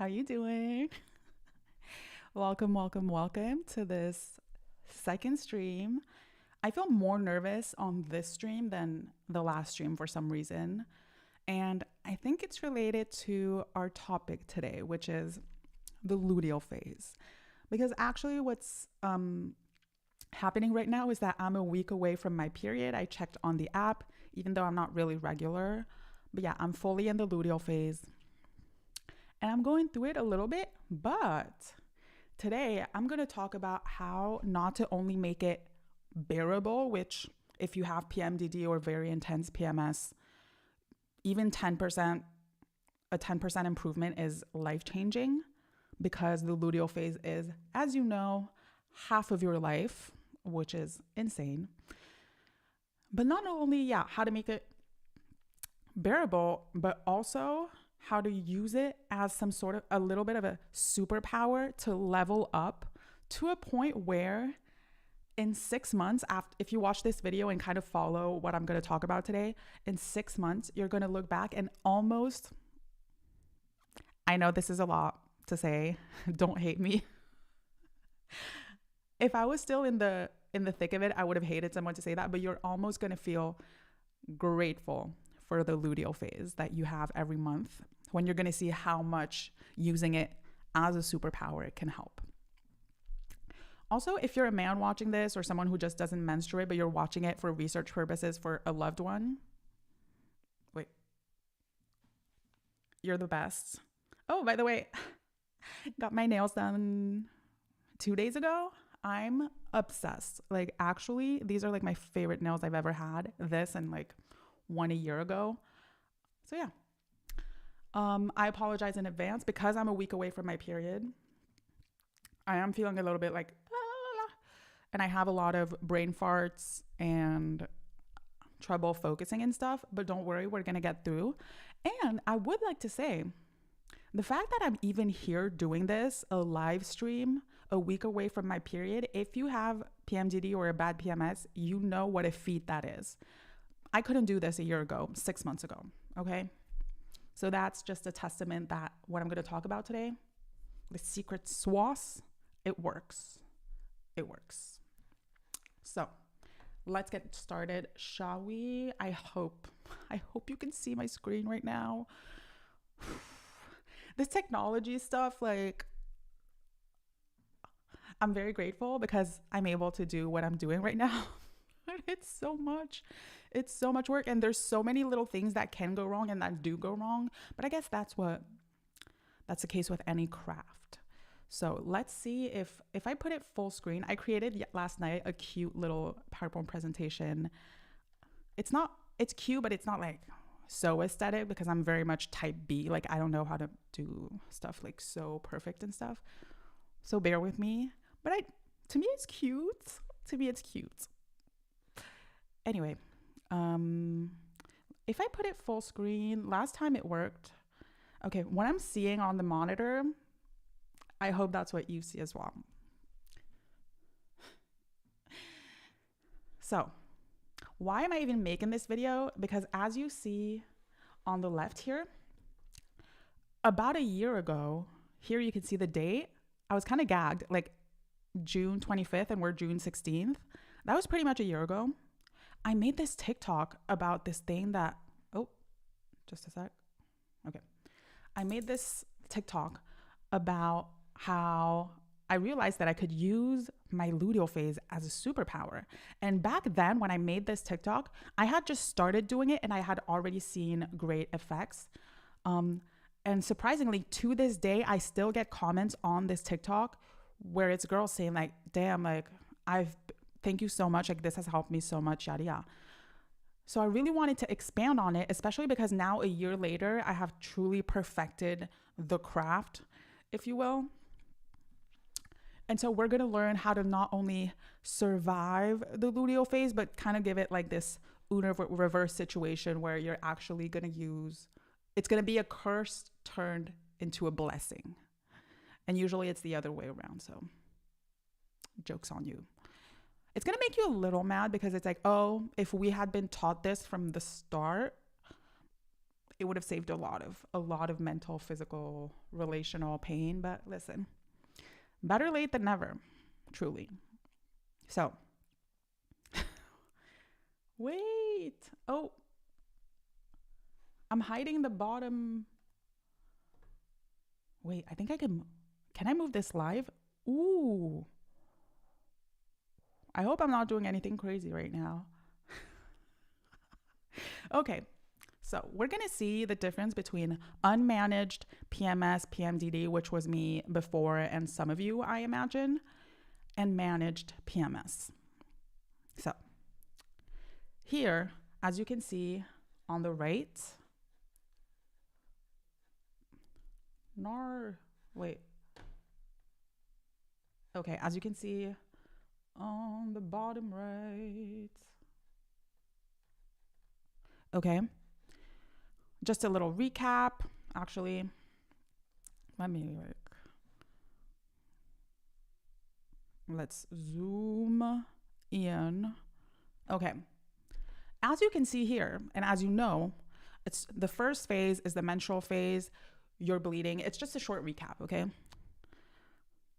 How you doing? Welcome to this second stream. I feel more nervous on this stream than the last stream for some reason. And I think it's related to our topic today, which is the luteal phase. Because actually what's happening right now is that I'm a week away from my period. I checked on the app, even though I'm not really regular. But yeah, I'm fully in the luteal phase. And I'm going through it a little bit, but today I'm going to talk about how not to only make it bearable, which if you have PMDD or very intense PMS, even 10%, a 10% improvement is life-changing because the luteal phase is, as you know, half of your life, which is insane. But not only, how to make it bearable, but also how to use it as some sort of a little bit of a superpower to level up to a point where in 6 months, after, if you watch this video and kind of follow what I'm going to talk about today, in 6 months, you're going to look back and almost, I know this is a lot to say, don't hate me. If I was still in the thick of it, I would have hated someone to say that, but you're almost going to feel grateful for the luteal phase that you have every month when you're going to see how much using it as a superpower it can help. Also, if you're a man watching this or someone who just doesn't menstruate, but you're watching it for research purposes for a loved one, wait, you're the best. Oh, by the way, got my nails done 2 days ago. I'm obsessed. Like, actually, these are like my favorite nails I've ever had. This and like one a year ago. So yeah. I apologize in advance because I'm a week away from my period. I am feeling a little bit like, and I have a lot of brain farts and trouble focusing and stuff, but don't worry, we're going to get through. And I would like to say, the fact that I'm even here doing this, a live stream, a week away from my period, if you have PMDD or a bad PMS, you know what a feat that is. I couldn't do this a year ago, 6 months ago, okay? So that's just a testament that what I'm going to talk about today, the secret sauce, it works. It works. So let's get started, shall we? I hope you can see my screen right now. This technology stuff, like, I'm very grateful because I'm able to do what I'm doing right now. It's so much work, and there's so many little things that can go wrong and that do go wrong, but I guess that's the case with any craft. So let's see if I put it full screen. I created last night a cute little PowerPoint presentation. It's cute, but it's not like so aesthetic because I'm very much type B. Like, I don't know how to do stuff like so perfect and stuff, so bear with me. But to me it's cute. Anyway, if I put it full screen, last time it worked. Okay, what I'm seeing on the monitor, I hope that's what you see as well. So, why am I even making this video? Because as you see on the left here, about a year ago, here you can see the date. I was kind of gagged, like June 25th, and we're June 16th. That was pretty much a year ago. I made this TikTok about this thing that, just a sec. Okay. I made this TikTok about how I realized that I could use my luteal phase as a superpower. And back then when I made this TikTok, I had just started doing it and I had already seen great effects. And surprisingly, to this day, I still get comments on this TikTok where it's girls saying like, damn, like thank you so much. Like, this has helped me so much, yada, yada. So I really wanted to expand on it, especially because now a year later, I have truly perfected the craft, if you will. And so we're going to learn how to not only survive the luteal phase, but kind of give it like this Uno reverse situation where you're actually going to it's going to be a curse turned into a blessing. And usually it's the other way around. So joke's on you. It's going to make you a little mad because it's like, oh, if we had been taught this from the start, it would have saved a lot of mental, physical, relational pain. But listen, better late than never, truly. So, wait. Oh, I'm hiding the bottom. Wait, I think I can I move this live? Ooh. I hope I'm not doing anything crazy right now. Okay. So we're going to see the difference between unmanaged PMS, PMDD, which was me before, and some of you, I imagine, and managed PMS. So here, as you can see on the right, Okay, as you can see on the bottom right. Okay. Just a little recap. Actually, let's zoom in. Okay. As you can see here, and as you know, it's the first phase is the menstrual phase. You're bleeding. It's just a short recap, okay?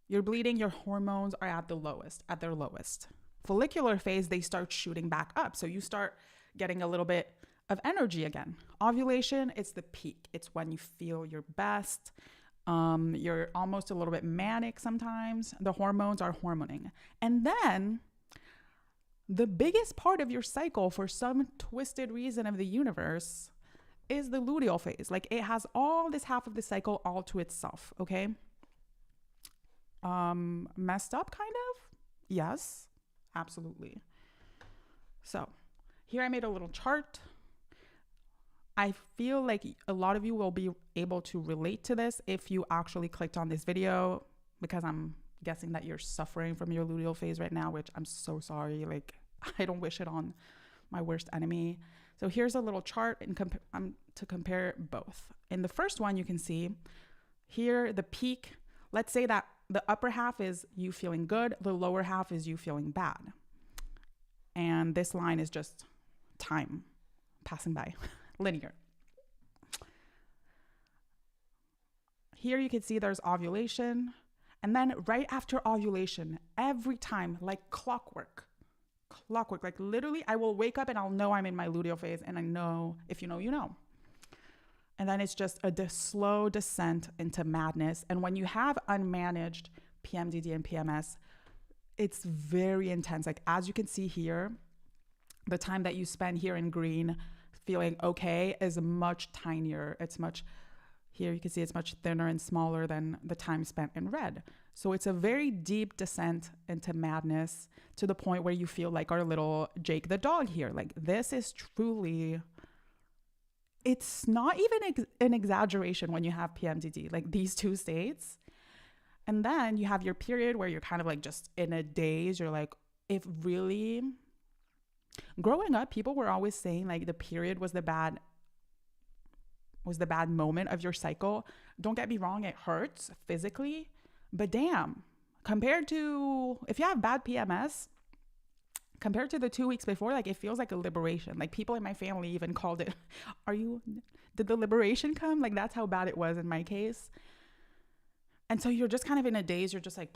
You're bleeding, your hormones are at their lowest. Follicular phase, they start shooting back up. So you start getting a little bit of energy again. Ovulation, it's the peak. It's when you feel your best. You're almost a little bit manic sometimes. The hormones are hormoning. And then the biggest part of your cycle, for some twisted reason of the universe, is the luteal phase. Like, it has all this half of the cycle all to itself, okay? Messed up, kind of? Yes, absolutely. So here I made a little chart. I feel like a lot of you will be able to relate to this if you actually clicked on this video, because I'm guessing that you're suffering from your luteal phase right now, which I'm so sorry. Like, I don't wish it on my worst enemy. So here's a little chart to compare both. In the first one, you can see here the peak. Let's say that the upper half is you feeling good. The lower half is you feeling bad. And this line is just time passing by, linear. Here you can see there's ovulation. And then right after ovulation, every time, like clockwork, like literally I will wake up and I'll know I'm in my luteal phase, and I know, if you know, you know. And then it's just a slow descent into madness. And when you have unmanaged PMDD and PMS, it's very intense. Like, as you can see here, the time that you spend here in green feeling okay is much tinier. Here you can see it's much thinner and smaller than the time spent in red. So it's a very deep descent into madness, to the point where you feel like our little Jake the dog here. Like, this is truly... It's not even an exaggeration when you have PMDD, like these two states. And then you have your period where you're kind of like just in a daze. You're like, if really... Growing up, people were always saying like the period was the bad moment of your cycle. Don't get me wrong, it hurts physically. But damn, compared to... If you have bad PMS... Compared to the 2 weeks before, like, it feels like a liberation. Like, people in my family even called it, did the liberation come? Like, that's how bad it was in my case. And so you're just kind of in a daze. You're just like,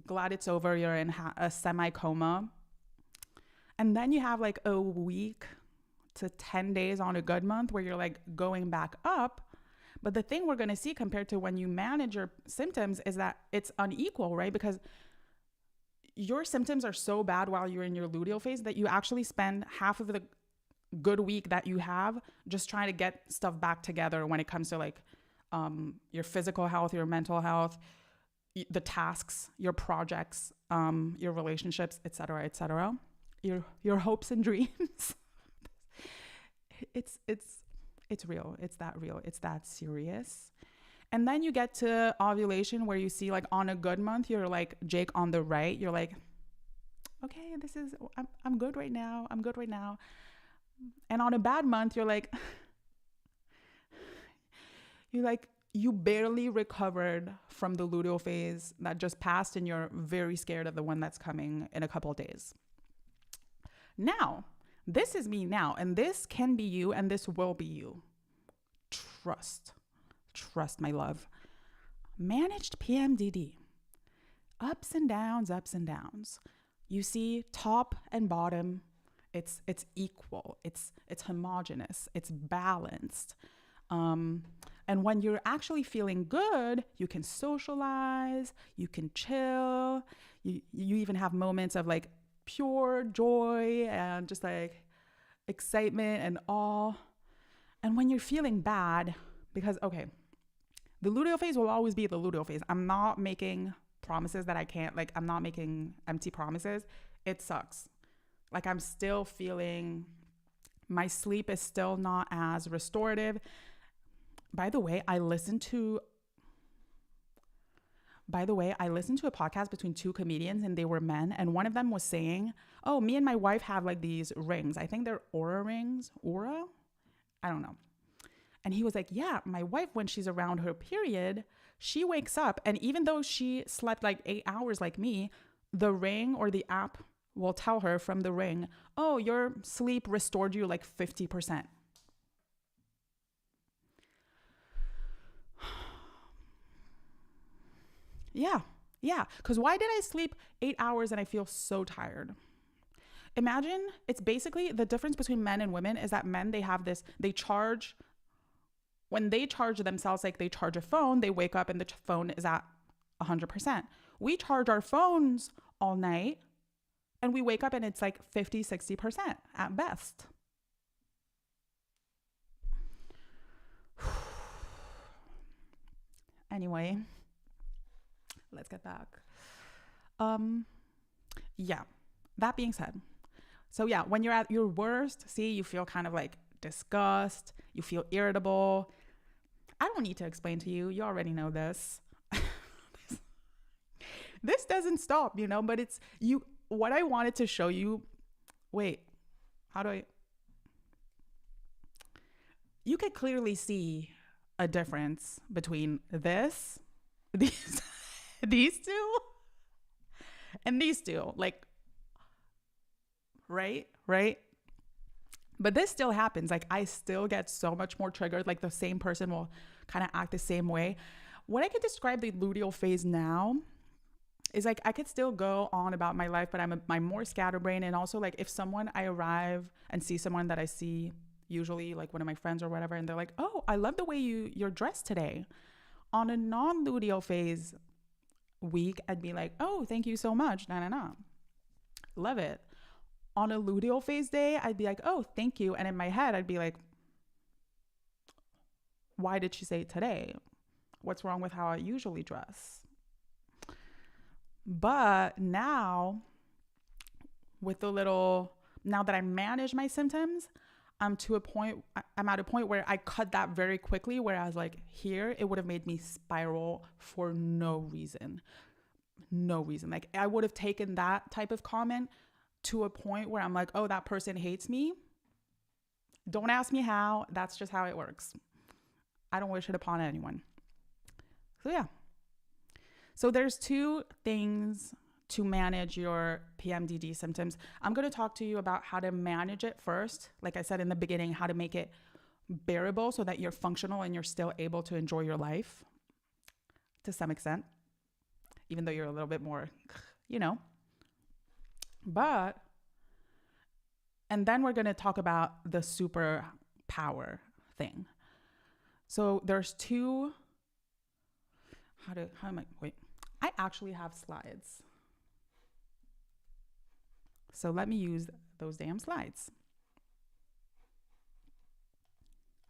glad it's over. You're in a semi-coma. And then you have like a week to 10 days on a good month where you're like going back up. But the thing we're going to see compared to when you manage your symptoms is that it's unequal, right? Because your symptoms are so bad while you're in your luteal phase that you actually spend half of the good week that you have just trying to get stuff back together when it comes to like your physical health, your mental health, the tasks, your projects, your relationships, etc., your hopes and dreams. It's real. It's that real. It's that serious. And then you get to ovulation where you see like on a good month, you're like Jake on the right. You're like, okay, I'm good right now. I'm good right now. And on a bad month, you're like, you barely recovered from the luteal phase that just passed, and you're very scared of the one that's coming in a couple of days. Now, this is me now, and this can be you, and this will be you. trust my love. Managed PMDD. Ups and downs, ups and downs. You see top and bottom, it's equal, it's homogenous, it's balanced. And when you're actually feeling good, you can socialize, you can chill, you even have moments of like pure joy and just like excitement and awe. And when you're feeling bad, because, okay, the luteal phase will always be the luteal phase. I'm not making promises that I can't, like, I'm not making empty promises. It sucks. Like, I'm still feeling, my sleep is still not as restorative. By the way, I listened to a podcast between two comedians, and they were men, and one of them was saying, oh, me and my wife have like these rings. I think they're Aura rings. Aura? I don't know. And he was like, yeah, my wife, when she's around her period, she wakes up, and even though she slept like 8 hours like me, the ring or the app will tell her from the ring, oh, your sleep restored you like 50%. Yeah. Because why did I sleep 8 hours and I feel so tired? Imagine, it's basically the difference between men and women is that men, they have this, when they charge themselves, like they charge a phone, they wake up and the phone is at 100%. We charge our phones all night and we wake up and it's like 50, 60% at best. Anyway, let's get back. Yeah, that being said. So yeah, when you're at your worst, see, you feel kind of like disgust, you feel irritable. I don't need to explain to you. You already know this. This doesn't stop, you know, but it's you. What I wanted to show you, wait, how do I? You could clearly see a difference between these two, and these two, like, right? But this still happens. Like, I still get so much more triggered. Like, the same person will kind of act the same way. What I could describe the luteal phase now is like, I could still go on about my life, but I'm more scatterbrained. And also, like, if I arrive and see someone that I see, usually like one of my friends or whatever, and they're like, oh, I love the way you're dressed today. On a non-luteal phase week, I'd be like, oh, thank you so much. Nah. Love it. On a luteal phase day, I'd be like, oh, thank you. And in my head, I'd be like, why did she say today? What's wrong with how I usually dress? But now, now that I manage my symptoms, I'm at a point where I cut that very quickly, whereas like here, it would have made me spiral for no reason. Like, I would have taken that type of comment to a point where I'm like, oh, that person hates me. Don't ask me how. That's just how it works. I don't wish it upon anyone. So yeah. So there's 2 things to manage your PMDD symptoms. I'm going to talk to you about how to manage it first. Like I said in the beginning, how to make it bearable so that you're functional and you're still able to enjoy your life to some extent, even though you're a little bit more, you know. And then we're going to talk about the superpower thing. So there's 2, I actually have slides. So let me use those damn slides.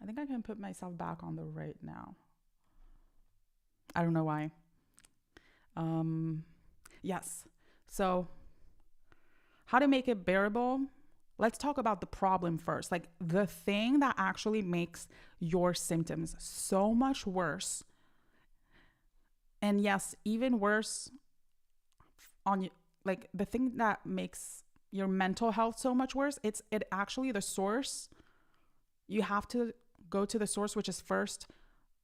I think I can put myself back on the right now. I don't know why. Yes. So how to make it bearable? Let's talk about the problem first. Like, the thing that actually makes your symptoms so much worse. And yes, even worse like the thing that makes your mental health so much worse, it actually the source. You have to go to the source, which is first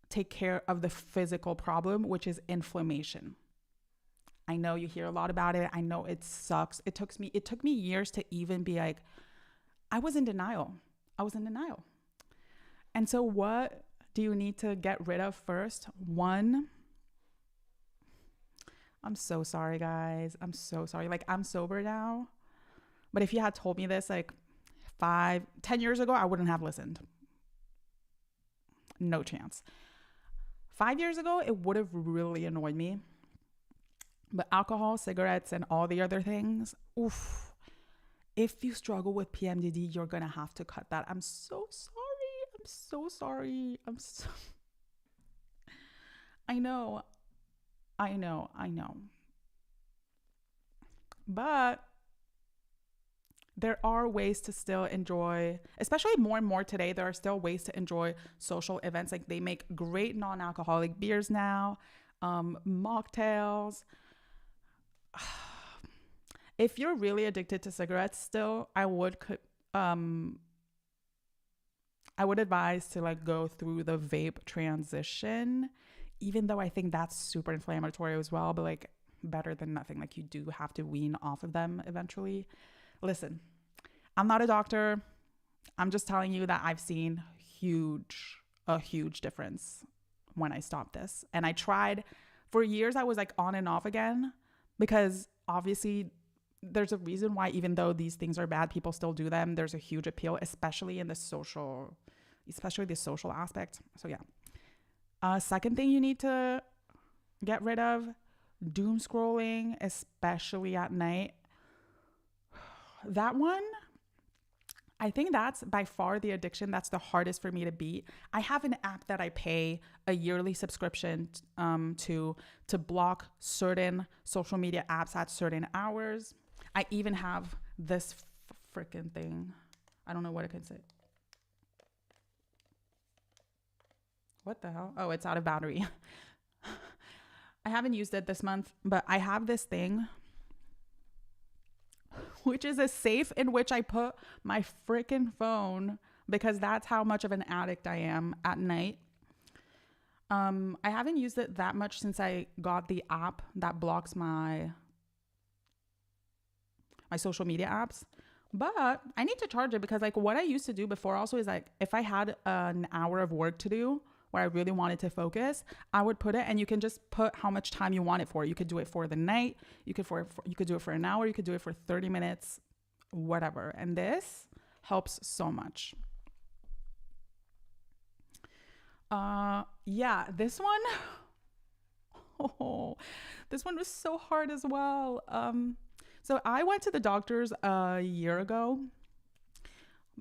take care of the physical problem, which is inflammation. I know you hear a lot about it. I know it sucks. It took me years to even be like, I was in denial. And so what do you need to get rid of first? One, I'm so sorry, guys. I'm so sorry. Like, I'm sober now. But if you had told me this like 10 years ago, I wouldn't have listened. No chance. 5 years ago, it would have really annoyed me. But alcohol, cigarettes, and all the other things, oof. If you struggle with PMDD, you're going to have to cut that. I'm so sorry. I'm so sorry. I know. But there are ways to still enjoy, especially more and more today, there are still ways to enjoy social events. Like they make great non-alcoholic beers now, mocktails. If you're really addicted to cigarettes still, I would advise to like go through the vape transition, even though I think that's super inflammatory as well, but like better than nothing. Like you do have to wean off of them eventually. Listen, I'm not a doctor. I'm just telling you that I've seen a huge difference when I stopped this. And I tried for years. I was like on and off again because obviously there's a reason why, even though these things are bad, people still do them. There's a huge appeal, especially the social aspect. So yeah. Second thing you need to get rid of, doom scrolling, especially at night. That one, I think that's by far the addiction that's the hardest for me to beat. I have an app that I pay a yearly subscription to block certain social media apps at certain hours. I even have this freaking thing. I don't know what I can say. What the hell? Oh, it's out of battery. I haven't used it this month, but I have this thing, which is a safe in which I put my freaking phone because that's how much of an addict I am at night. I haven't used it that much since I got the app that blocks my social media apps, but I need to charge it because like what I used to do before also is like if I had an hour of work to do where I really wanted to focus, I would put it, and you can just put how much time you want it for. You could do it for the night. You could do it for an hour. You could do it for 30 minutes, whatever. And this helps so much. Yeah, this one, this one was so hard as well. So I went to the doctors a year ago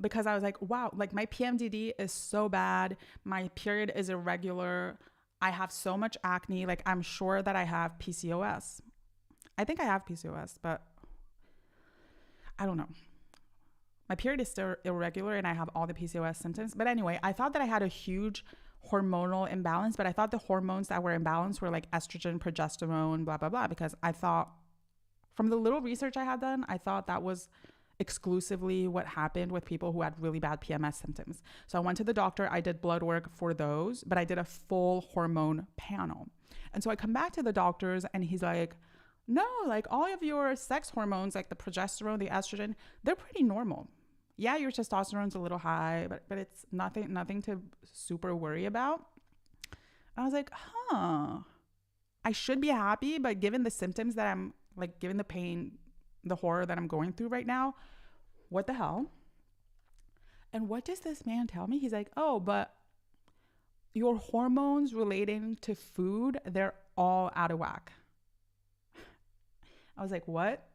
because I was like, wow, like my PMDD is so bad. My period is irregular. I have so much acne. Like I'm sure that I have PCOS. I think I have PCOS, but I don't know. My period is still irregular and I have all the PCOS symptoms. But anyway, I thought that I had a huge hormonal imbalance, but I thought the hormones that were imbalanced were like estrogen, progesterone, blah, blah, blah, because I thought from the little research I had done, I thought that was exclusively what happened with people who had really bad PMS symptoms. So I went to the doctor, I did blood work for those, but I did a full hormone panel. And so I come back to the doctors and he's like, no, like all of your sex hormones, like the progesterone, the estrogen, they're pretty normal. Yeah, your testosterone's a little high, but it's nothing to super worry about. And I was like, I should be happy, but given the symptoms that I'm like, given the pain, the horror that I'm going through right now, what the hell? And what does this man tell me? He's like, oh, but your hormones relating to food, they're all out of whack. I was like, what?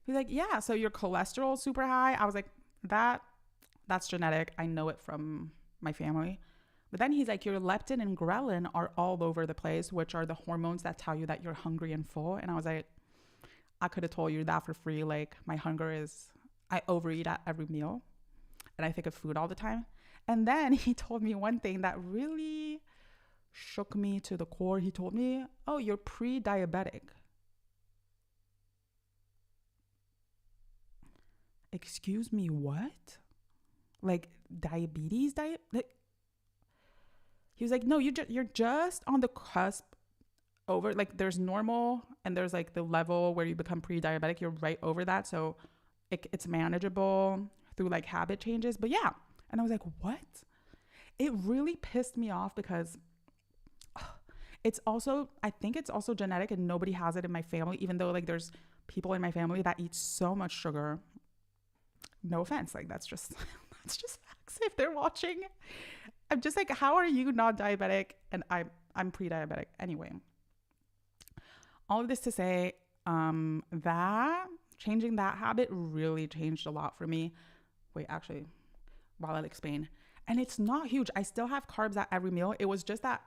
He's like, yeah, so your cholesterol is super high. I was like, that's genetic. I know it from my family. But then he's like, your leptin and ghrelin are all over the place, which are the hormones that tell you that you're hungry and full. And I was like, I could have told you that for free. Like my hunger is, I overeat at every meal and I think of food all the time. And then he told me one thing that really shook me to the core. He told me, oh, you're pre-diabetic. Excuse me, what? Like diabetes? He was like, no, you're just on the cusp over, like there's normal and there's like the level where you become pre-diabetic. You're right over that. So it's manageable through like habit changes. But yeah. And I was like, what? it really pissed me off because I think it's also genetic and nobody has it in my family, even though like there's people in my family that eat so much sugar. No offense, like that's just that's just facts. If they're watching, I'm just like, how are you not diabetic and I'm pre-diabetic anyway? All of this to say, that changing that habit really changed a lot for me. Wait, actually, while I'll explain. And it's not huge. I still have carbs at every meal. It was just that,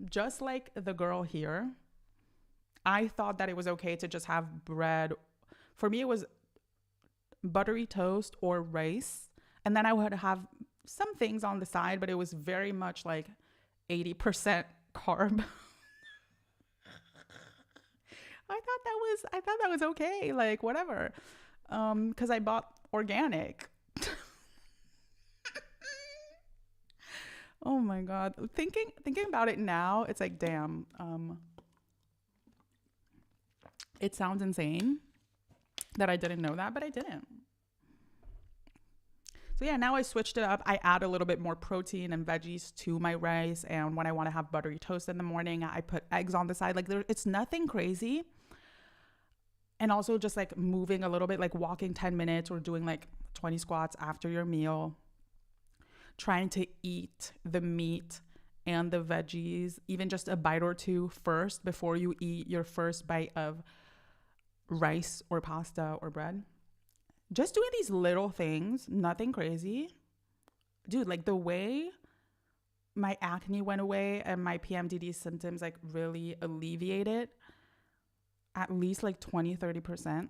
just like the girl here, I thought that it was okay to just have bread. For me, it was buttery toast or rice. And then I would have some things on the side, but it was very much like 80% carb. I thought that was okay. Like whatever. Cause I bought organic. Oh my God. Thinking about it now, it's like, damn, it sounds insane that I didn't know that, but I didn't. So yeah, now I switched it up. I add a little bit more protein and veggies to my rice. And when I want to have buttery toast in the morning, I put eggs on the side. Like it's nothing crazy. And also just like moving a little bit, like walking 10 minutes or doing like 20 squats after your meal. Trying to eat the meat and the veggies, even just a bite or two first before you eat your first bite of rice or pasta or bread. Just doing these little things, nothing crazy. Dude, like the way my acne went away and my PMDD symptoms like really alleviated, at least like 20-30%,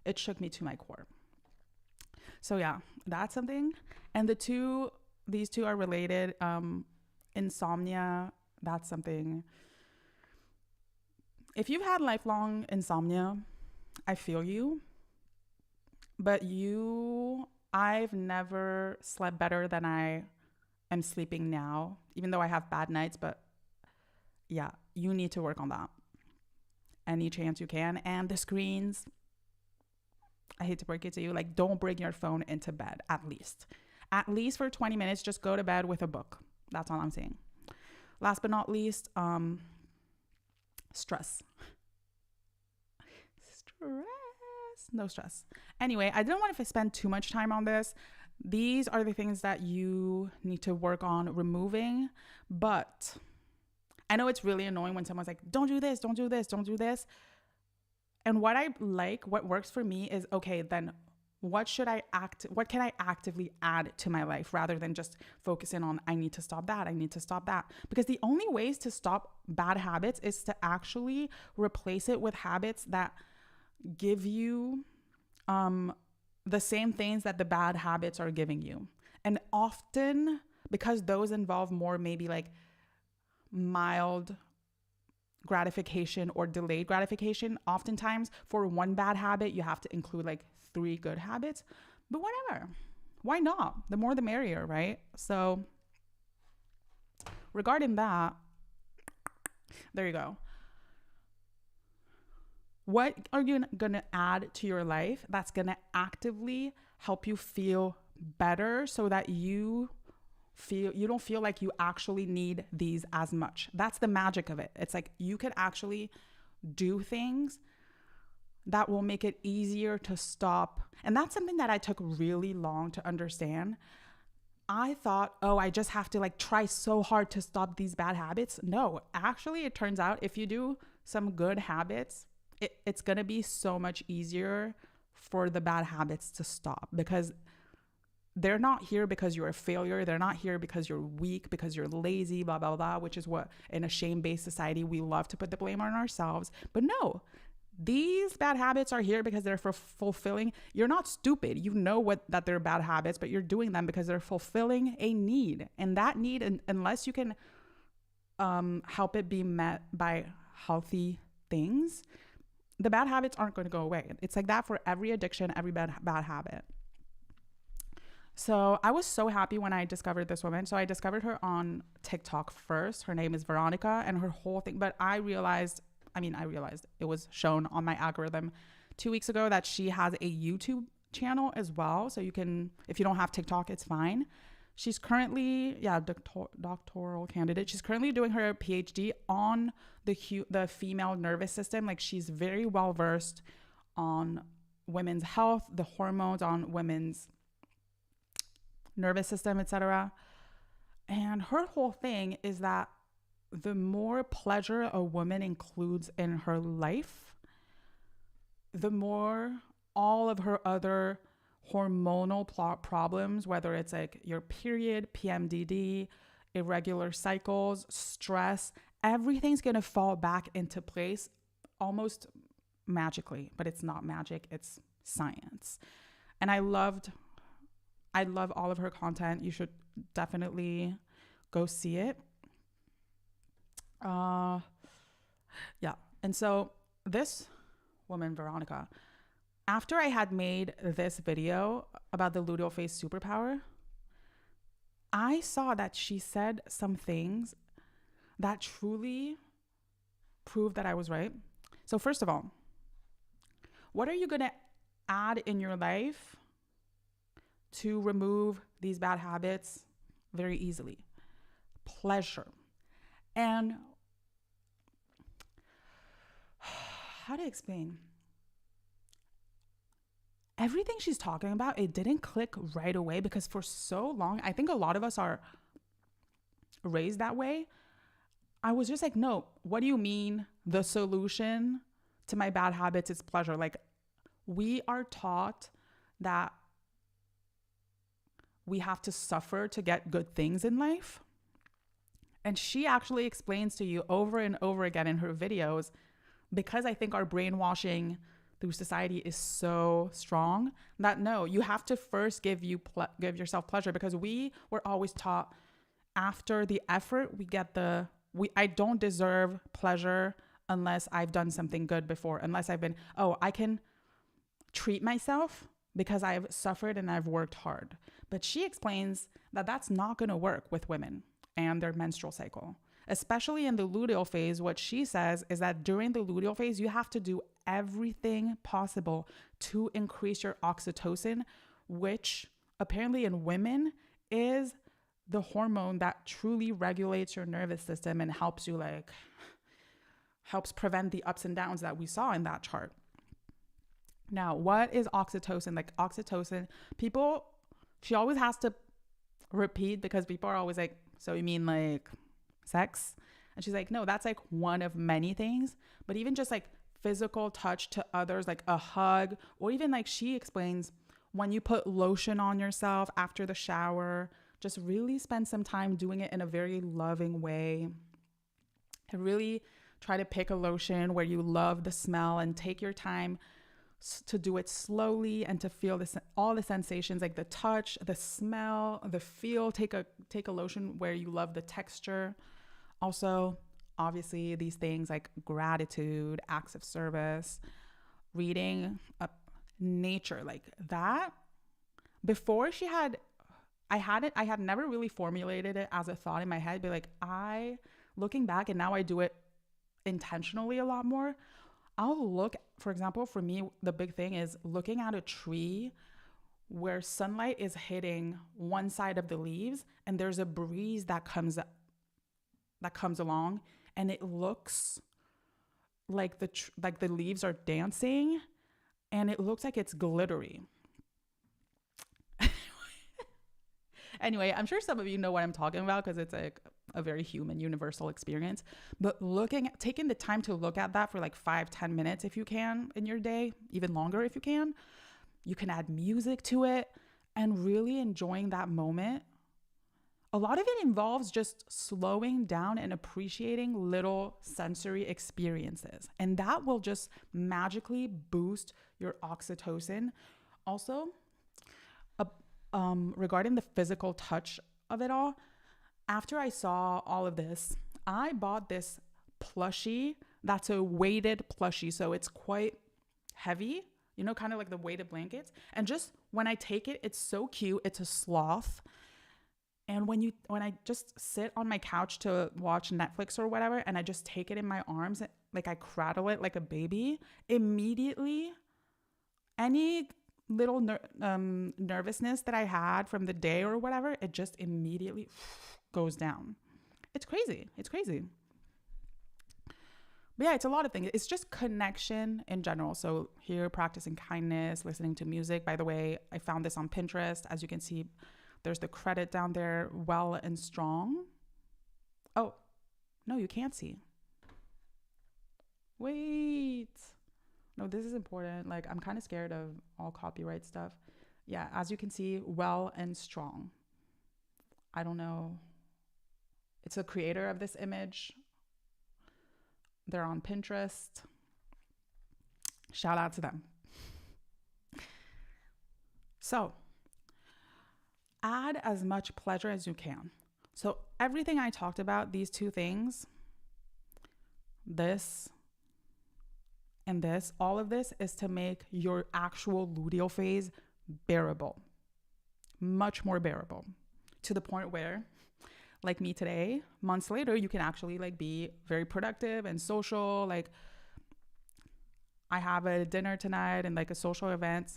it shook me to my core. So yeah, that's something. And these two are related. Insomnia, that's something. If you've had lifelong insomnia, I feel you. But I've never slept better than I am sleeping now, even though I have bad nights. But yeah, you need to work on that any chance you can. And the screens, I hate to break it to you, like don't bring your phone into bed, at least for 20 minutes, just go to bed with a book. That's all I'm saying. Last but not least, stress. No stress. Anyway, I didn't want to spend too much time on this. These are the things that you need to work on removing, but I know it's really annoying when someone's like, don't do this, don't do this, don't do this. And what works for me is, okay, then what can I actively add to my life rather than just focusing on, I need to stop that. Because the only ways to stop bad habits is to actually replace it with habits that give you the same things that the bad habits are giving you. And often, because those involve more maybe like mild gratification or delayed gratification, oftentimes for one bad habit you have to include like 3 good habits. But whatever, why not? The more the merrier, right? So regarding that, there you go. What are you gonna add to your life that's gonna actively help you feel better so that you don't feel like you actually need these as much? That's the magic of it. It's like you could actually do things that will make it easier to stop. And that's something that I took really long to understand. I thought, I just have to like try so hard to stop these bad habits. No, actually, it turns out if you do some good habits, it's going to be so much easier for the bad habits to stop, because they're not here because you're a failure. They're not here because you're weak, because you're lazy, blah, blah, blah, which is what in a shame-based society, we love to put the blame on ourselves. But no, these bad habits are here because they're for fulfilling. You're not stupid. You know that they're bad habits, but you're doing them because they're fulfilling a need. And that need, unless you can help it be met by healthy things, the bad habits aren't going to go away. It's like that for every addiction, every bad habit. So I was so happy when I discovered this woman. So I discovered her on TikTok first. Her name is Veronica, and her whole thing, but I realized it was shown on my algorithm 2 weeks ago that she has a YouTube channel as well. So you can, if you don't have TikTok, it's fine. She's currently, doctoral candidate. She's currently doing her PhD on the female nervous system. Like, she's very well versed on women's health, the hormones, on women's nervous system, etc. And her whole thing is that the more pleasure a woman includes in her life, the more all of her other hormonal problems, whether it's like your period, PMDD, irregular cycles, stress, everything's going to fall back into place almost magically. But it's not magic, it's science. And I love all of her content. You should definitely go see it. And so this woman, Veronica, after I had made this video about the luteal phase superpower, I saw that she said some things that truly proved that I was right. So first of all, what are you going to add in your life to remove these bad habits very easily? Pleasure. And how to explain? Everything she's talking about, it didn't click right away, because for so long, I think a lot of us are raised that way. I was just like, no, what do you mean the solution to my bad habits is pleasure? Like, we are taught that we have to suffer to get good things in life. And she actually explains to you over and over again in her videos, because I think our brainwashing through society is so strong, that no, you have to first give yourself pleasure, because we were always taught after the effort, I don't deserve pleasure unless I've done something good before, unless I can treat myself because I've suffered and I've worked hard. But she explains that that's not going to work with women and their menstrual cycle. Especially in the luteal phase, what she says is that during the luteal phase, you have to do everything possible to increase your oxytocin, which apparently in women is the hormone that truly regulates your nervous system and helps prevent the ups and downs that we saw in that chart. Now, what is oxytocin? Like, oxytocin, she always has to repeat, because people are always like, so you mean like sex? And she's like, no, that's like one of many things. But even just like physical touch to others, like a hug, or even like she explains, when you put lotion on yourself after the shower, just really spend some time doing it in a very loving way. And really try to pick a lotion where you love the smell, and take your time to do it slowly and to feel all the sensations, like the touch, the smell, the feel. Take a lotion where you love the texture. Also, obviously, these things like gratitude, acts of service, reading, nature, like that. Before I had never really formulated it as a thought in my head, but like looking back, and now I do it intentionally a lot more. I'll look, for example, for me, the big thing is looking at a tree where sunlight is hitting one side of the leaves, and there's a breeze that comes along, and it looks like the leaves are dancing, and it looks like it's glittery. Anyway, I'm sure some of you know what I'm talking about, because it's like a very human, universal experience. But taking the time to look at that for like 5-10 minutes, if you can, in your day, even longer if you can add music to it and really enjoying that moment. A lot of it involves just slowing down and appreciating little sensory experiences. And that will just magically boost your oxytocin. Also, regarding the physical touch of it all, after I saw all of this, I bought this plushie that's a weighted plushie. So it's quite heavy, kind of like the weighted blankets. And just when I take it, it's so cute. It's a sloth. And when I just sit on my couch to watch Netflix or whatever, and I just take it in my arms, like I cradle it like a baby, immediately any little nervousness that I had from the day or whatever, it just immediately goes down. It's crazy. It's crazy. But yeah, it's a lot of things. It's just connection in general. So here, practicing kindness, listening to music. By the way, I found this on Pinterest. As you can see, there's the credit down there, well and strong. Oh, no, you can't see. Wait. No, this is important. Like, I'm kind of scared of all copyright stuff. Yeah, as you can see, well and strong. I don't know. It's the creator of this image. They're on Pinterest. Shout out to them. So, add as much pleasure as you can. So, everything I talked about, these two things, this and this, all of this is to make your actual luteal phase bearable, much more bearable, to the point where, like me today, months later, you can actually like be very productive and social. Like, I have a dinner tonight and like a social event.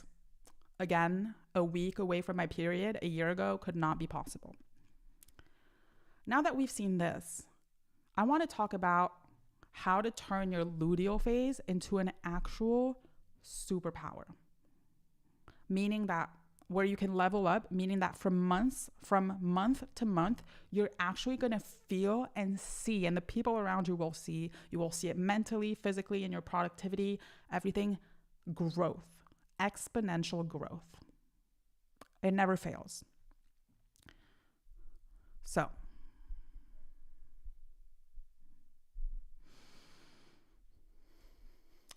Again, a week away from my period, a year ago, could not be possible. Now that we've seen this, I want to talk about how to turn your luteal phase into an actual superpower. Meaning that where you can level up, meaning that from month to month, you're actually going to feel and see, and the people around you will see it mentally, physically, in your productivity, everything, growth, exponential growth. It never fails. So,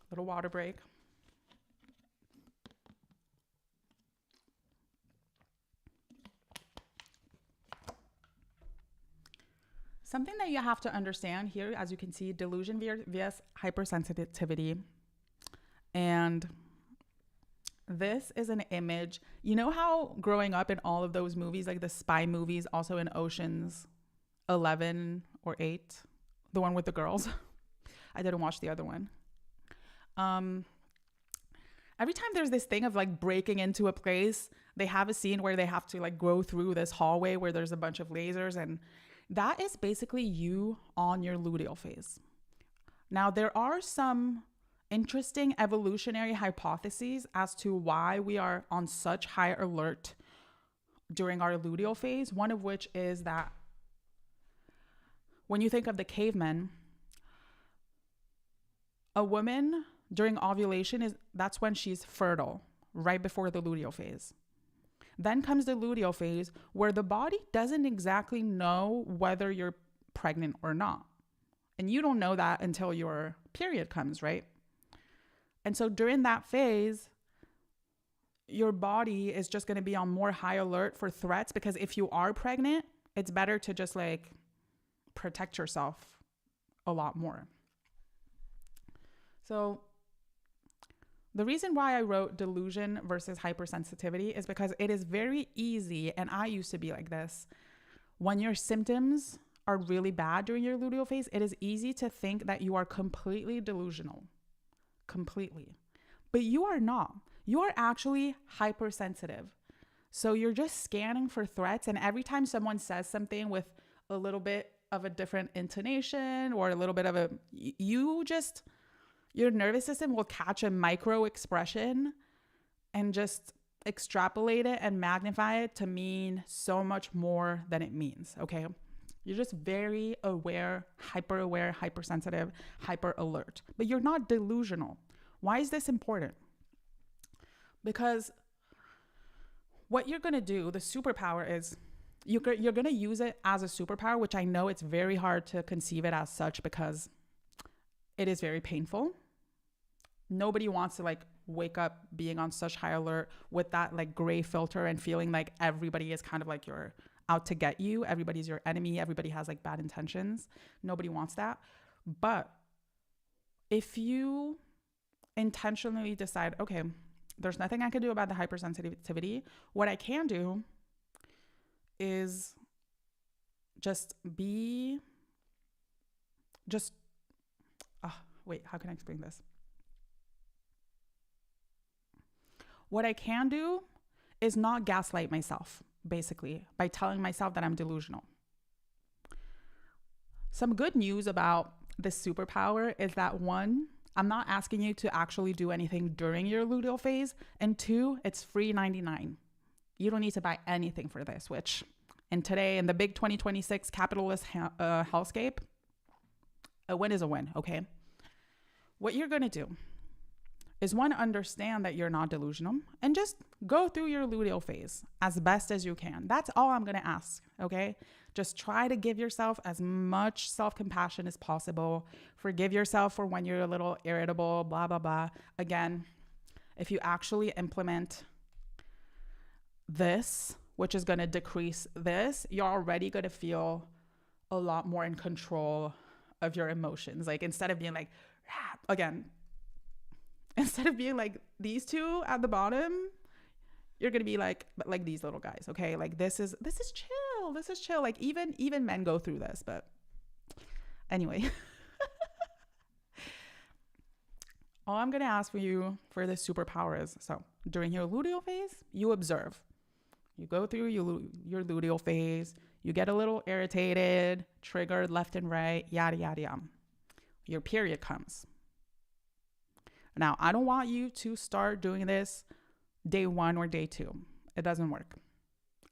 little water break. Something that you have to understand here, as you can see, delusion vs hypersensitivity. And this is an image. You know how growing up in all of those movies, like the spy movies, also in Ocean's 11 or 8, the one with the girls. I didn't watch the other one. Every time there's this thing of like breaking into a place, they have a scene where they have to like go through this hallway where there's a bunch of lasers, and that is basically you on your luteal phase. Now, there are some interesting evolutionary hypotheses as to why we are on such high alert during our luteal phase. One of which is that when you think of the cavemen, a woman during ovulation that's when she's fertile, right before the luteal phase. Then comes the luteal phase where the body doesn't exactly know whether you're pregnant or not. And you don't know that until your period comes, right? And so during that phase, your body is just going to be on more high alert for threats, because if you are pregnant, it's better to just like protect yourself a lot more. So the reason why I wrote delusion versus hypersensitivity is because it is very easy, and I used to be like this, when your symptoms are really bad during your luteal phase, it is easy to think that you are completely delusional. Completely. But you are not. You are actually hypersensitive. So you're just scanning for threats, and every time someone says something with a little bit of a different intonation or a little bit of a, your nervous system will catch a micro expression and just extrapolate it and magnify it to mean so much more than it means, okay? You're just very aware, hypersensitive, hyper alert. But you're not delusional. Why is this important? Because what you're going to do, the superpower is, you're going to use it as a superpower, which I know it's very hard to conceive it as such because it is very painful. Nobody wants to like wake up being on such high alert with that like gray filter and feeling like everybody is kind of like you're out to get you. Everybody's your enemy. Everybody has like bad intentions. Nobody wants that. But if you intentionally decide, okay, there's nothing I can do about the hypersensitivity. What I can do is how can I explain this? What I can do is not gaslight myself, basically, by telling myself that I'm delusional. Some good news about this superpower is that one, I'm not asking you to actually do anything during your luteal phase. And two, it's free 99. You don't need to buy anything for this, which in the big 2026 capitalist hellscape, a win is a win, okay? What you're going to do is one, understand that you're not delusional and just go through your luteal phase as best as you can. That's all I'm going to ask, okay? Just try to give yourself as much self-compassion as possible. Forgive yourself for when you're a little irritable, blah, blah, blah. Again, if you actually implement this, which is going to decrease this, you're already going to feel a lot more in control of your emotions. Like instead of being like, again, instead of being like these two at the bottom, you're going to be like these little guys. Okay. Like this is chill. This is chill. Like even men go through this, but anyway, all I'm going to ask for you for this superpower is, so during your luteal phase, you observe. You go through your luteal phase, you get a little irritated, triggered left and right, yada, yada, yada. Your period comes. Now, I don't want you to start doing this day 1 or day 2. It doesn't work.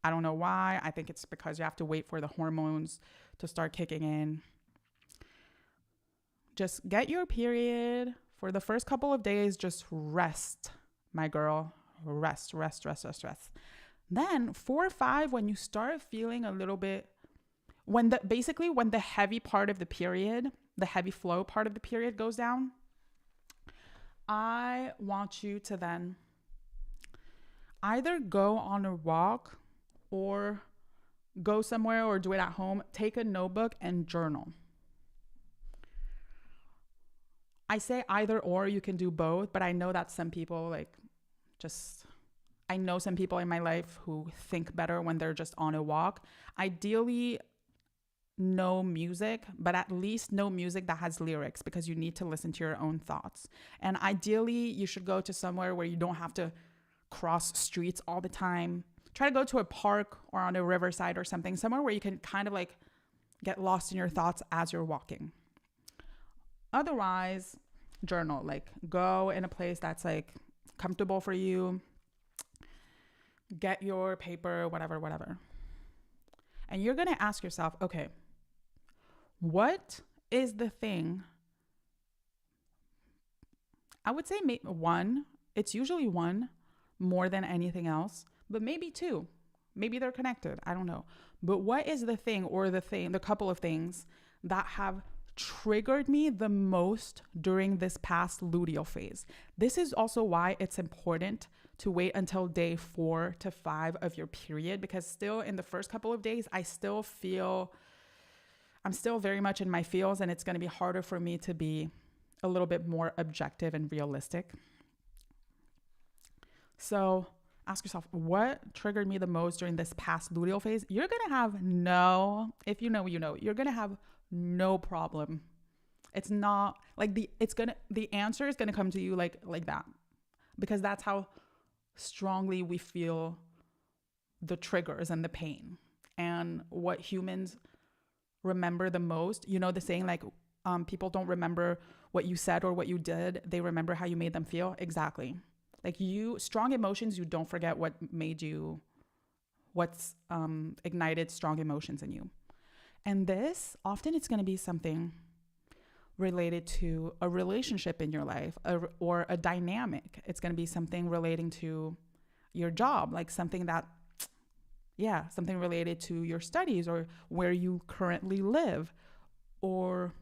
I don't know why. I think it's because you have to wait for the hormones to start kicking in. Just get your period. For the first couple of days, just rest, my girl. Rest. Then 4 or 5, when you start feeling a little bit, when the heavy part of the period, the heavy flow part of the period goes down, I want you to then either go on a walk or go somewhere or do it at home. Take a notebook and journal. I say either or, you can do both, but I know that some people I know some people in my life who think better when they're just on a walk. Ideally, no music, but at least no music that has lyrics, because you need to listen to your own thoughts. And ideally, you should go to somewhere where you don't have to cross streets all the time. Try to go to a park or on a riverside or something, somewhere where you can kind of like get lost in your thoughts as you're walking. Otherwise, journal. Like go in a place that's like comfortable for you. Get your paper, whatever. And you're going to ask yourself, okay, what is the thing? I would say one. It's usually one more than anything else, but maybe 2. Maybe they're connected. I don't know. But what is the thing or the couple of things that have triggered me the most during this past luteal phase? This is also why it's important to wait until day 4 to 5 of your period, because still in the first couple of days, I'm still very much in my feels, and it's going to be harder for me to be a little bit more objective and realistic. So ask yourself, what triggered me the most during this past luteal phase? You're going to have you're going to have no problem. It's not like the answer is going to come to you like that, because that's how strongly we feel the triggers and the pain. And what humans remember the most, the saying like people don't remember what you said or what you did, they remember how you made them feel. Exactly. Like strong emotions, you don't forget what's ignited strong emotions in you. And this, often it's going to be something related to a relationship in your life or a dynamic. It's going to be something relating to your job, like something related to your studies or where you currently live, or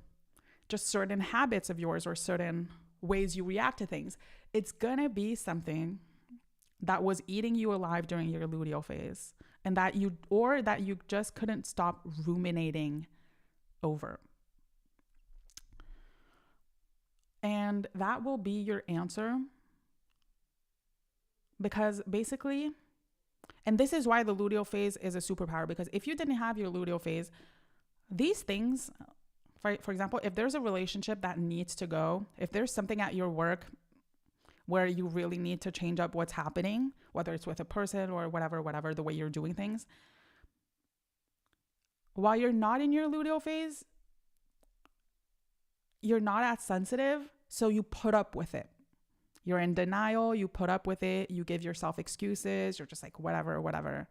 just certain habits of yours or certain ways you react to things. It's going to be something that was eating you alive during your luteal phase, and that you just couldn't stop ruminating over. And that will be your answer, because basically, and this is why the luteal phase is a superpower, because if you didn't have your luteal phase, these things, for example, if there's a relationship that needs to go, if there's something at your work where you really need to change up what's happening, whether it's with a person or whatever, the way you're doing things. While you're not in your luteal phase, you're not as sensitive, so you put up with it. You're in denial, you put up with it, you give yourself excuses, you're just like, whatever.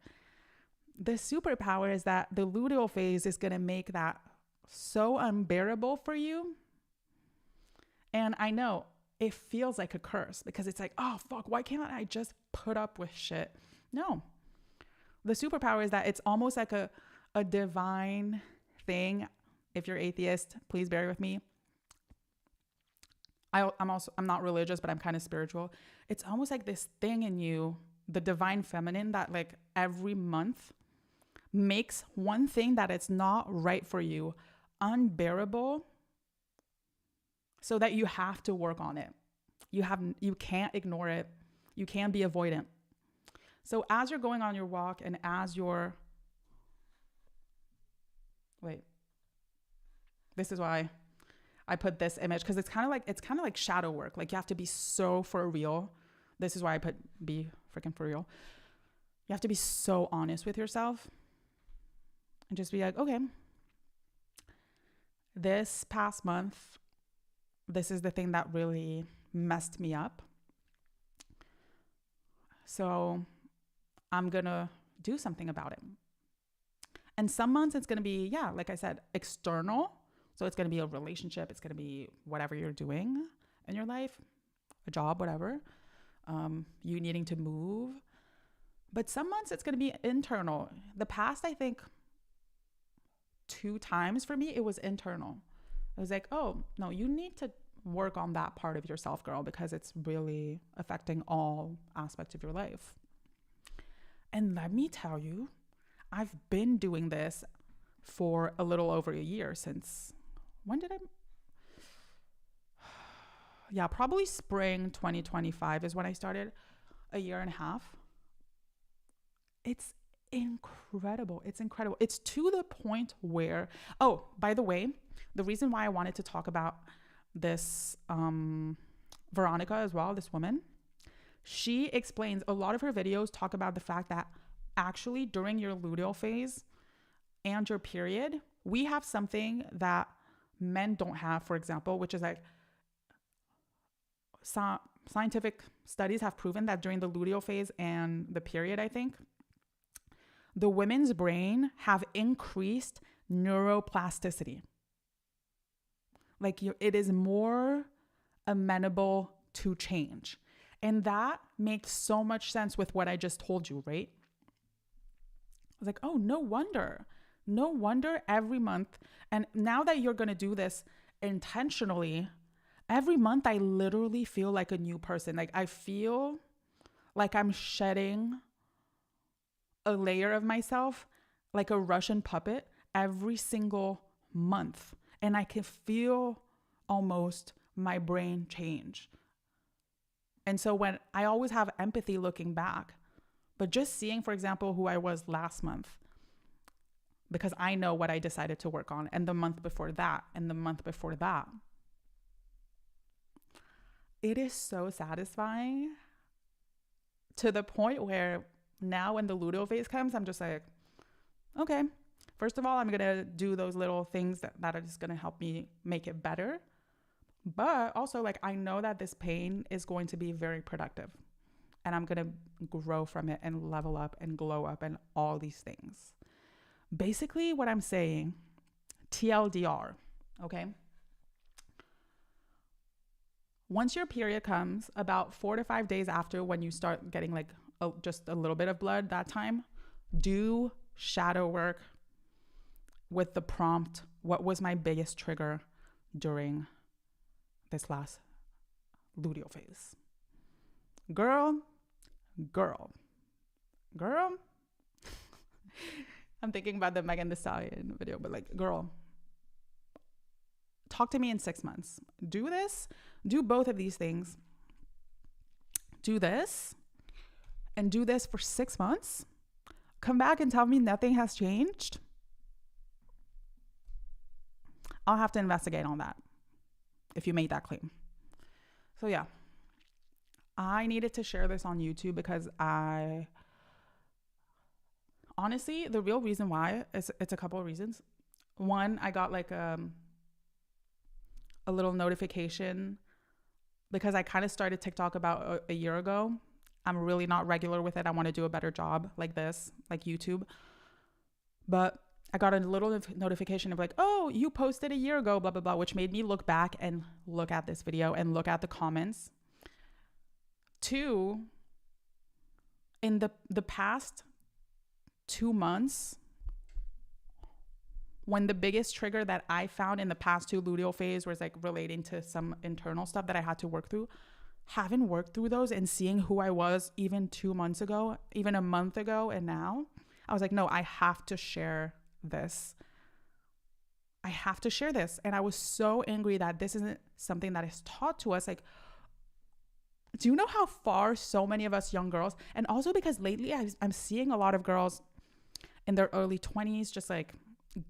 The superpower is that the luteal phase is going to make that so unbearable for you. And I know it feels like a curse because it's like, oh, fuck, why can't I just put up with shit? No. The superpower is that it's almost like a divine thing. If you're atheist, please bear with me. I'm not religious, but I'm kind of spiritual. It's almost like this thing in you, the divine feminine, that like every month makes one thing that it's not right for you unbearable, so that you have to work on it. You can't ignore it. You can't be avoidant. So as you're going on your walk and as you're this is why I put this image, because it's kind of like shadow work. Like you have to be so for real. This is why I put be freaking for real. You have to be so honest with yourself and just be like, okay, this past month, this is the thing that really messed me up. So I'm going to do something about it. And some months it's going to be, yeah, like I said, external. So it's going to be a relationship. It's going to be whatever you're doing in your life, a job, whatever, you needing to move. But some months it's going to be internal. The past, I think 2 times for me, it was internal. It was like, oh, no, you need to work on that part of yourself, girl, because it's really affecting all aspects of your life. And let me tell you, I've been doing this for a little over a year since, when did I? Yeah, probably spring 2025 is when I started, a year and a half. It's incredible. It's incredible. It's to the point where, oh, by the way, the reason why I wanted to talk about this, Veronica as well, this woman, she explains, a lot of her videos talk about the fact that actually during your luteal phase and your period, we have something that men don't have, for example, which is like scientific studies have proven that during the luteal phase and the period, I think, the women's brain have increased neuroplasticity. Like it is more amenable to change. And that makes so much sense with what I just told you, right? I was like, oh, no wonder every month. And now that you're going to do this intentionally, every month I literally feel like a new person. Like I feel like I'm shedding a layer of myself, like a Russian puppet, every single month. And I can feel almost my brain change. And so when I always have empathy looking back, but just seeing, for example, who I was last month, because I know what I decided to work on, and the month before that, and the month before that, it is so satisfying to the point where now when the luteal phase comes, I'm just like, okay, first of all, I'm going to do those little things that are just going to help me make it better. But also, like, I know that this pain is going to be very productive, and I'm going to grow from it and level up and glow up and all these things. Basically, what I'm saying, TLDR, okay? Once your period comes, about 4 to 5 days after, when you start getting like just a little bit of blood that time, do shadow work with the prompt, what was my biggest trigger during this last luteal phase? Girl. I'm thinking about the Megan Thee Stallion video, but like, girl, talk to me in 6 months. Do this, do both of these things. Do this and do this for 6 months. Come back and tell me nothing has changed. I'll have to investigate on that if you make that claim. So yeah, I needed to share this on YouTube because honestly, the real reason why is it's a couple of reasons. One, I got like a little notification because I kind of started TikTok about a year ago. I'm really not regular with it. I want to do a better job like this, like YouTube. But I got a little notification of like, oh, you posted a year ago, blah, blah, blah, which made me look back and look at this video and look at the comments. Two, in the past 2 months, when the biggest trigger that I found in the past two luteal phase was like relating to some internal stuff that I had to work through, having worked through those and seeing who I was even 2 months ago, even a month ago, and now, I was like, no, I have to share this. I have to share this. And I was so angry that this isn't something that is taught to us. Like, do you know how far so many of us young girls, and also because lately I'm seeing a lot of girls in their early 20s just like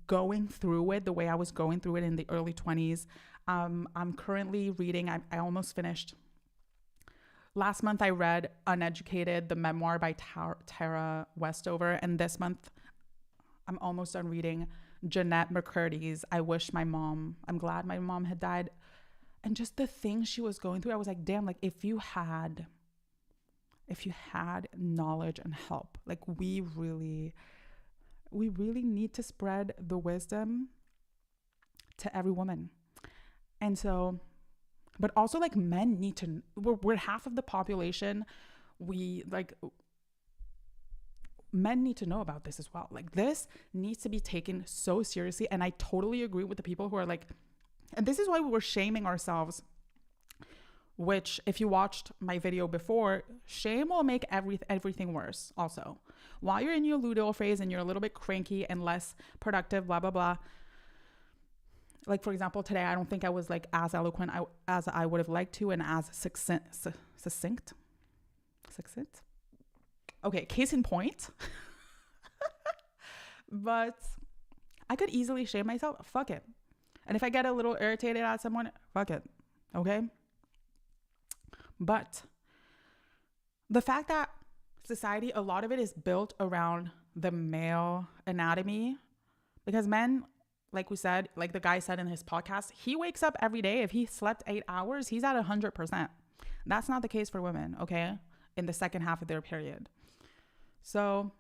going through it the way I was going through it in the early 20s. I'm currently reading, I almost finished. Last month I read Uneducated, the memoir by Tara Westover. And this month I'm almost done reading Jeanette McCurdy's I'm glad my mom had died. And just the things she was going through, I was like, damn, like if you had knowledge and help, like we really need to spread the wisdom to every woman. And so, but also like men need to, we're half of the population. Men need to know about this as well. Like this needs to be taken so seriously. And I totally agree with the people who are like, and this is why we were shaming ourselves, which if you watched my video before, shame will make everything worse. Also, while you're in your luteal phase and you're a little bit cranky and less productive, blah, blah, blah. Like, for example, today, I don't think I was like as eloquent as I would have liked to and as succinct. Okay, case in point. But I could easily shame myself. Fuck it. And if I get a little irritated at someone, fuck it. Okay? But the fact that society, a lot of it is built around the male anatomy, because men, like we said, like the guy said in his podcast, he wakes up every day. If he slept 8 hours, he's at 100%. That's not the case for women, okay? In the second half of their period. So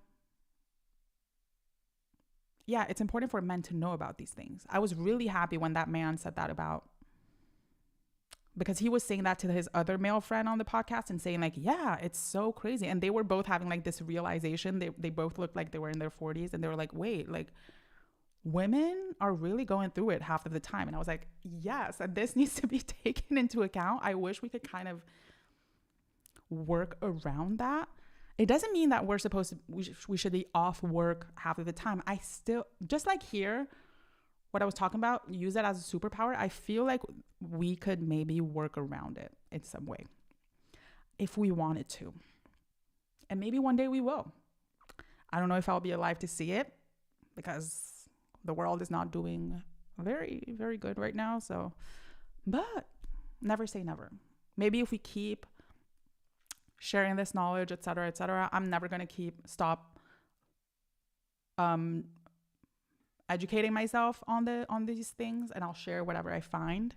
yeah, it's important for men to know about these things. I was really happy when that man said that because he was saying that to his other male friend on the podcast and saying like, yeah, it's so crazy. And they were both having like this realization. They both looked like they were in their 40s and they were like, wait, like women are really going through it half of the time. And I was like, yes, and this needs to be taken into account. I wish we could kind of work around that. It doesn't mean that we should be off work half of the time. I still, just like here, what I was talking about, use it as a superpower. I feel like we could maybe work around it in some way if we wanted to. And maybe one day we will. I don't know if I'll be alive to see it because the world is not doing very, very good right now. So, but never say never. Maybe if we keep sharing this knowledge, etc., I'm never going to stop educating myself on these things, and I'll share whatever I find.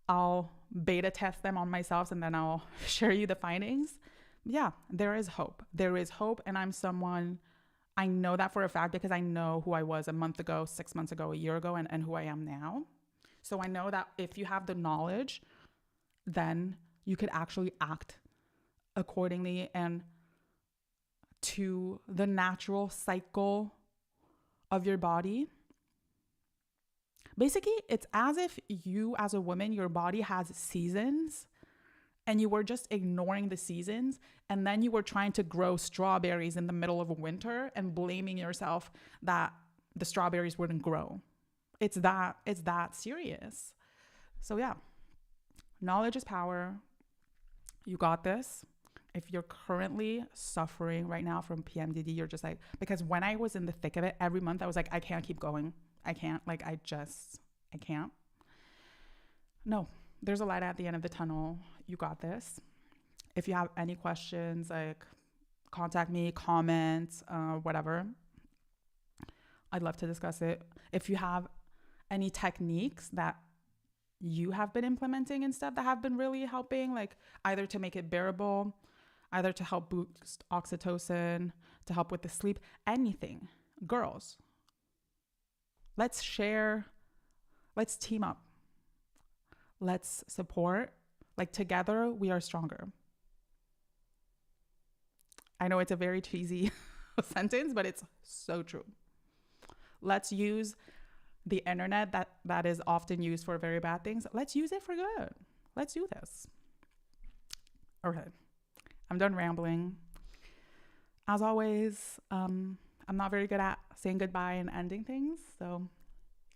I'll beta test them on myself and then I'll share you the findings. Yeah, there is hope. There is hope, and I know that for a fact because I know who I was a month ago, 6 months ago, a year ago, and who I am now. So I know that if you have the knowledge, then you could actually act accordingly and to the natural cycle of your body. Basically, it's as if you as a woman, your body has seasons and you were just ignoring the seasons, and then you were trying to grow strawberries in the middle of winter and blaming yourself that the strawberries wouldn't grow. It's that serious. So yeah, knowledge is power. You got this. If you're currently suffering right now from PMDD, you're just like, because when I was in the thick of it, every month I was like, I can't keep going. I can't, I can't. No, there's a light at the end of the tunnel. You got this. If you have any questions, like contact me, comment, whatever. I'd love to discuss it. If you have any techniques that you have been implementing and stuff that have been really helping, like either to make it bearable, either to help boost oxytocin, to help with the sleep, anything. Girls, let's share, let's team up, let's support. Like together, we are stronger. I know it's a very cheesy sentence, but it's so true. Let's use the internet that is often used for very bad things. Let's use it for good. Let's do this. Okay, I'm done rambling. As always, I'm not very good at saying goodbye and ending things. So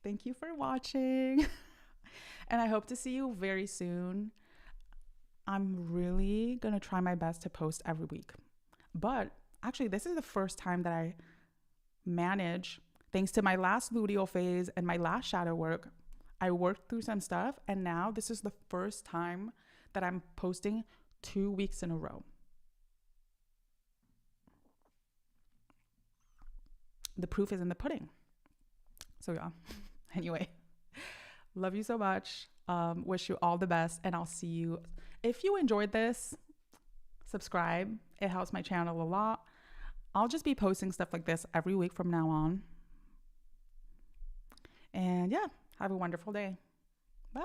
thank you for watching. And I hope to see you very soon. I'm really going to try my best to post every week. But actually, this is the first time that I manage, thanks to my last luteal phase and my last shadow work. I worked through some stuff, and now this is the first time that I'm posting 2 weeks in a row. The proof is in the pudding. So yeah, anyway, love you so much. Wish you all the best, and I'll see you. If you enjoyed this, subscribe. It helps my channel a lot. I'll just be posting stuff like this every week from now on. And yeah, have a wonderful day. Bye.